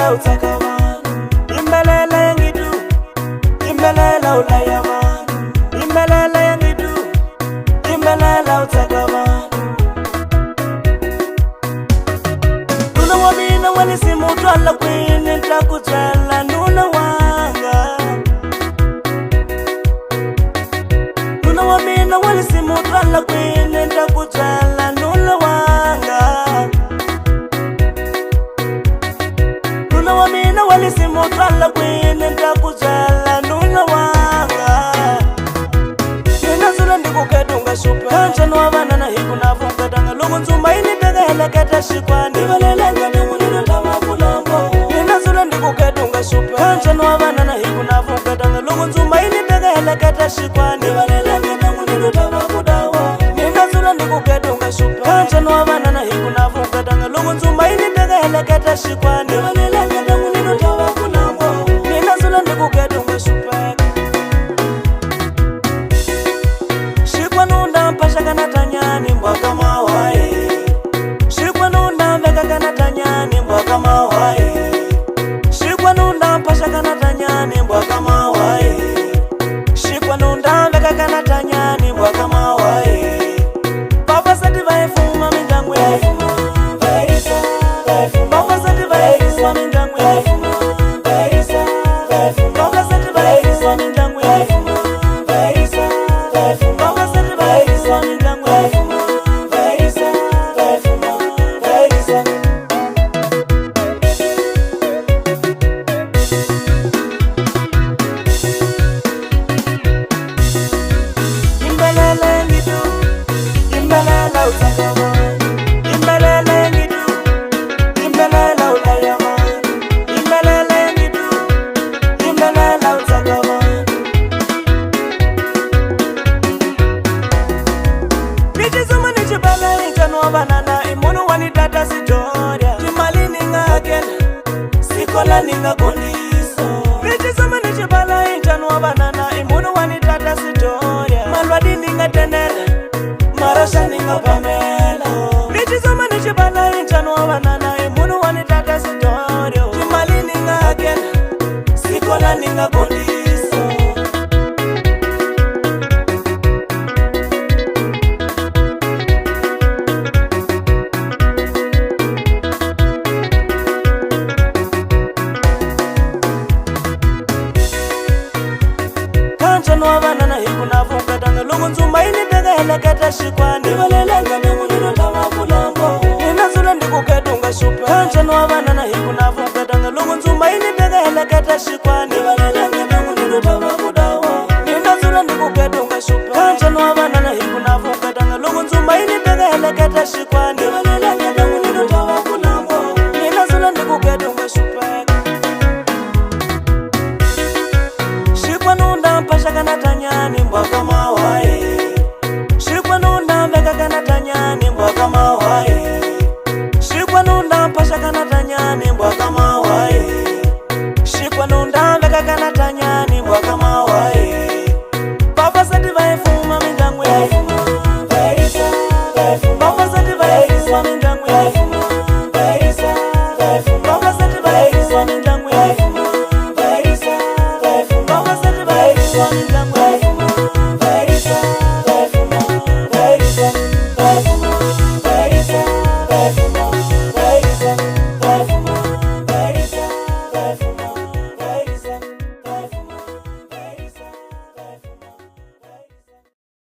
Imbelela utakavana, imbelela yangidu, imbelela ulayavana, imbelela yangidu, imbelela utakavana. Nuna wamina walisimu twala kwini ntakutwala nuna wanga. Nuna wamina walisimu twala kwini ntakutwala nuna wanga. Nuna wamina walisimu twala kwini ntakutwala nuna wanga. Nina zula ndikukedunga shupa kanchanu wavana na hiku na vungadanga lugu nzumba ini tega heleketa shikwani Ivalela ngani unino tama kulambo. Nina zula ndikukedunga shupa kanchanu wavana na hiku na vungadanga lugu nzumba ini tega heleketa shikwani Ivalela ngani unino tama kudawa. Nina zula ndikukedunga shupa kanchanu wavana na hiku na vungadanga lugu nzumba ini tega heleketa shikwani Ivalela ngani unino tama kulambo. Nina zula ndikukedunga shupa Shikwanunda mpasha kanatanyani mbwaka mawae. Shikwanunda mbeka kanatanyani mbwaka mawae. Shikwanunda mpasha kanatanyani mbwaka mawae. Shikwanunda mbeka kanatanyani mbwaka mawae. Papa sati vaifuma mindangwe Vaisa, Papa sati vaifuma mindangwe Vaisa, Papa sati vaifuma mindangwe Vaisa, Papa sati vaifuma mindangwe Vaisa, Vaisa. Imbelela ngidu, imbelela utakavana, imbelela ngidu, imbelela ulayavana, imbelela ngidu, imbelela utakavana. Nitizuma nichibala injanwa banana imunu wanitata sitoria Jimali ninga kena, sikola ninga kondiso. Nitizuma nichibala injanwa banana imunu wanitata sitoria Malwadi ninga tenera, marasha ninga pamela. Nitizuma nichibala injanwa banana imunu wanitata sitoria Jimali ninga kena, sikola ninga kondiso. Kanchanu wavana na hiku na vungadanga lugu nzumba ini tega heleketa shikwani Ivalela ngani unino tama kulambo. Nina zula ndikukedunga shupa kanchanu wavana na hiku na vungadanga lugu nzumba ini tega heleketa shikwani Ivalela ngani unino tama kudawa. Nina zula ndikukedunga shupa kanchanu wavana na hiku na vungadanga lugu nzumba ini tega heleketa shikwani Ivalela ngani unino tama kulambo. Nina zula ndikukedunga shupa Shikwanunda mpasha kanatanyani mbwaka mawae. Shikwanunda mbeka kanatanyani mbwaka mawae. Shikwanunda mpasha kanatanyani mbwaka mawae. Shikwanunda mbeka kanatanyani mbwaka mawae. Papa sati vaifuma mindangwe Vaisa, Papa sati vaifuma mindangwe Vaisa, Papa sati vaifuma mindangwe Vaisa, Papa sati vaifuma mindangwe